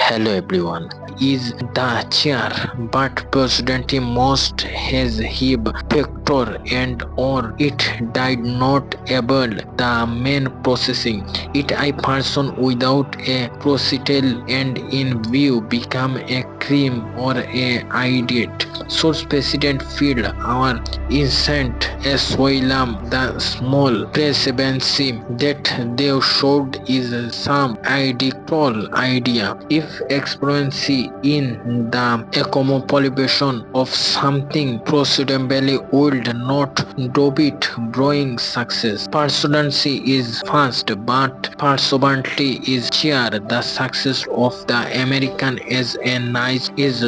Hello everyone. Is the chair, but President most has hib factor and or it did not able the main processing. It a person without a procedural and in view become a cream or a idiot. Source President field our instant asylum the small presidency that they showed is some ideal idea. If experiency in the accumulation of something proceedably would not do it brewing success. Presidency is fast but perseverantly is cheer. The success of the American is a nice is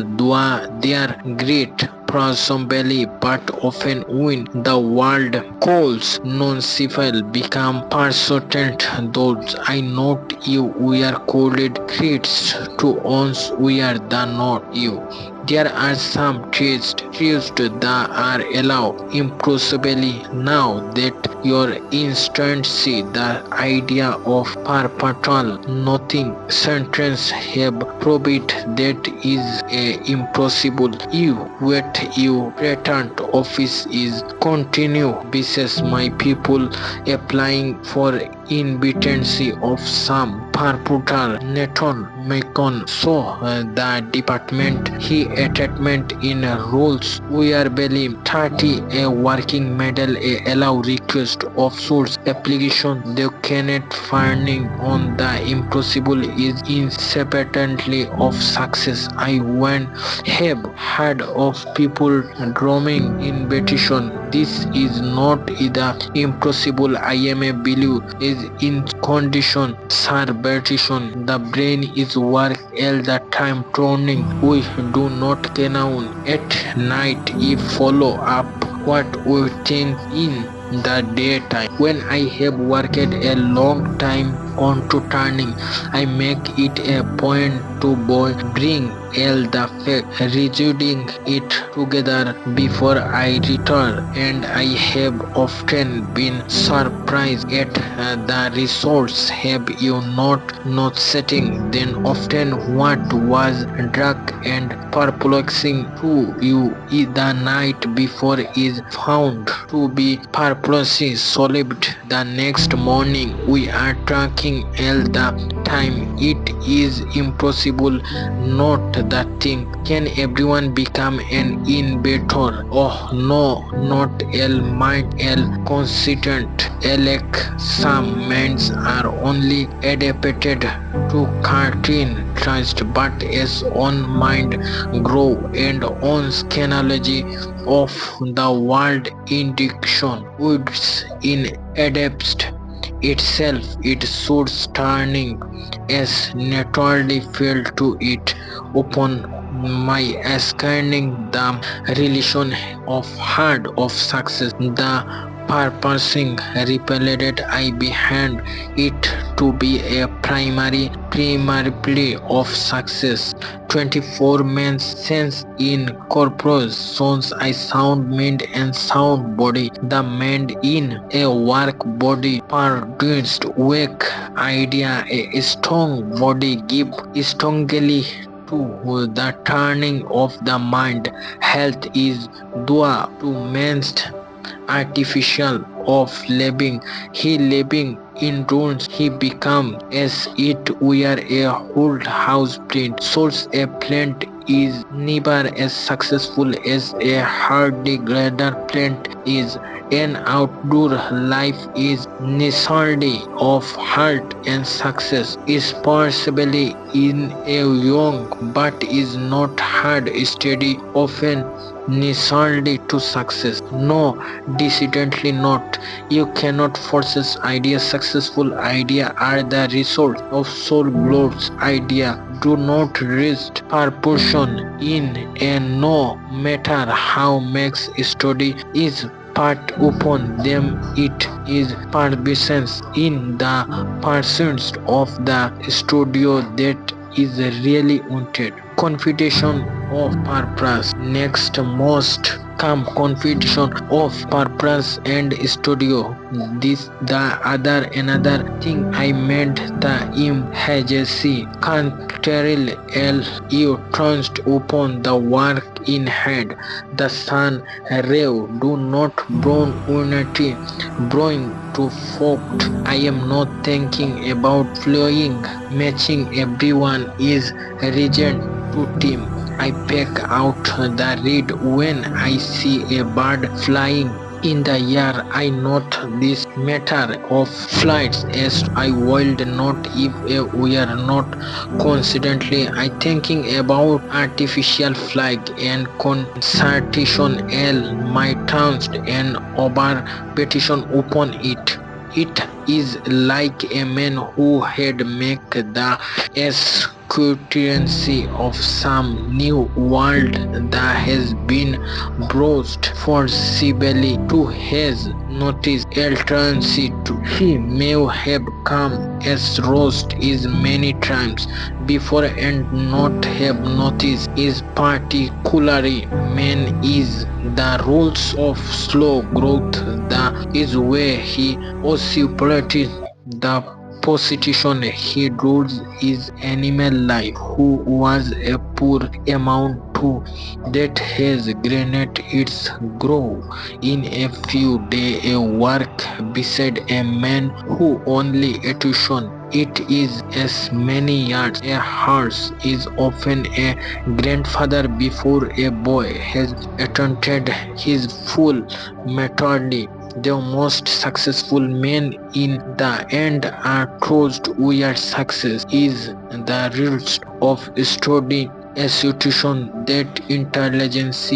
their great presumably but often win the world calls non-civil become persistent those I note you we are called creeds to ons we are the not you. There are some truths that are allowed impossibly now that your instancy the idea of perpetual nothing sentence have proved that is impossible. You wait you patent office is continue business my people applying for invitancy of some perpetual Nathan Macon so the department he attachment in rules we are believe 30 a working medal a allow request of source application they cannot finding on the impossible is inseparably of success. I went have heard of people drumming in petition. This is not either impossible I am a believe is in condition certification the brain is work all the time turning we do not count at night if follow up what we think in the daytime. When I have worked a long time on to turning, I make it a point to bring all the fact, reducing it together before I return, and I have often been surprised at the resource have you not setting then often what was dark and perplexing to you the night before is found to be purposely solved the next morning. We are talking all the time. It is impossible not that thing. Can everyone become an inventor? Oh no, not all mind all consistent. Elect some minds are only adapted to cartoon trust but as on mind grow and on scanology of the world indication woods in adapt itself it should turning as naturally feel to it upon my scanning the relation of hard of success the purposing repelled I behind it to be a primary play of success. 24 men's sense in corpus sons I sound mind and sound body. The mind in a work body produced wake idea a strong body give strongly to the turning of the mind. Health is dua to man's artificial of living. He living in ruins he become as it were a whole house plant. Souls a plant is never as successful as a hardy gather plant is. An outdoor life is necessarily of heart and success is possibly in a young but is not hard steady often necessarily to success. No, decidedly not. You cannot force ideas. Successful idea are the result of soul growth. Idea do not rest proportion in and no matter how makes study is part upon them it is persistence in the pursuit of the studio that is really wanted. Competition of purpose. Next most come competition of purpose and studio. This the other another thing I meant the emergency control L you trust upon the work in hand. The sun ray do not brown unity brewing to fact. I am not thinking about flying, matching everyone is regent to team. I peek out the reed when I see a bird flying in the air. I note this matter of flights as I will not if we are not constantly I thinking about artificial flag and concertation L my trust and over petition upon it. It is like a man who had make the escuterncy of some new world that has been brought forcibly to his notice. Alternacy to he may have come as roast is many times before and not have noticed is particularly man is the rules of slow growth that is where he oscillated the position he rules is animal life who was a poor amount to that has granted its grow in a few days a work beside a man who only attention it is as many yards. A horse is often a grandfather before a boy has attained his full maturity. The most successful men in the end are those where success is the result of study institution that intelligence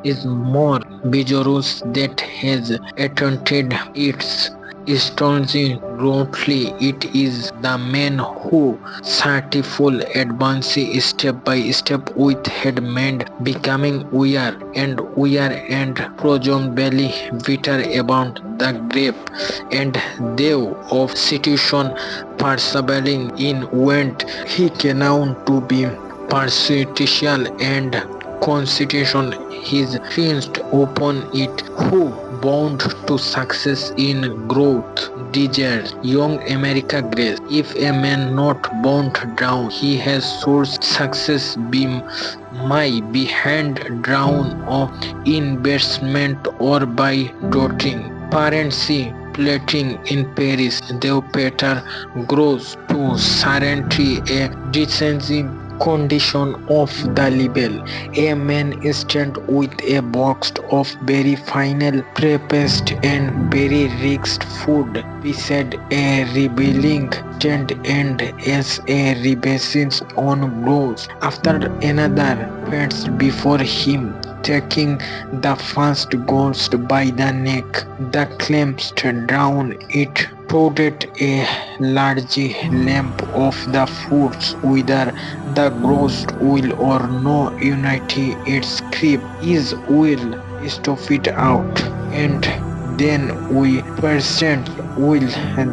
is more vigorous that has attained its strongly broadly it is the man who certiful advance step by step with head made becoming wear and presumably bitter about the grave and dew of situation persevering in went he came to be persuasive and constitution his feast upon it who bound to success in growth desire young America grace if a man not bound down he has source success beam my be hand down of investment or by doting parents plating in Paris they better grows to serenity a decency condition of the label. A man stand with a box of very final prepared and very rich food beside a revealing stand and as a rebases on blows after another fence before him taking the first ghost by the neck, the clenched down it prodded a large lamp of the fruits whether the ghost will or no unity its creep is will stuff it out and then we present will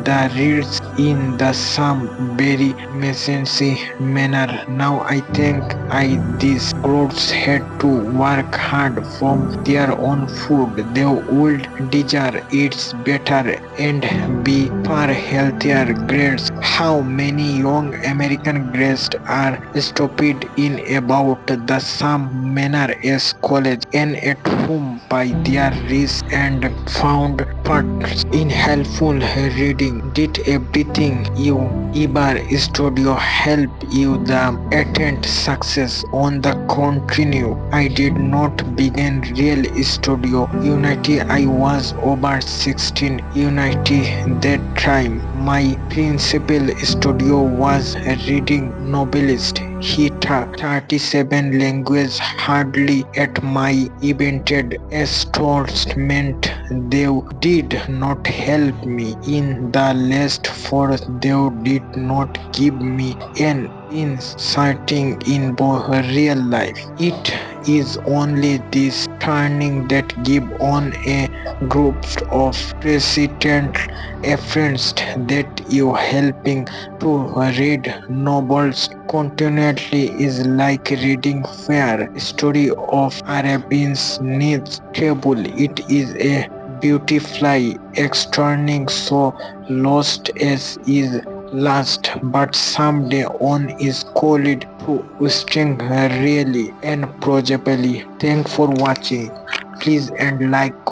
the reeds in the some very messy manner. Now I think these growths had to work hard from their own food. They would desire its better and be far healthier grades. How many young American grads are stupid in about the some manner as college and at home by their risk and found partners in helpful reading. Did everything you ever studio help you the attempt success on the continue? I did not begin real studio unity. I was over 16 unity that time. My principal studio was reading novelist. He taught 37 languages hardly at my invented astonishment. They did not help me in the least for they did not give me an insighting in real life. It is only this turning that give on a group of precedent friends that you helping to read novels continually is like reading fair story of Arabian's needs table. It is a beautifully external so lost as is last, but someday on is called to string really and properly. Thanks for watching. Please and like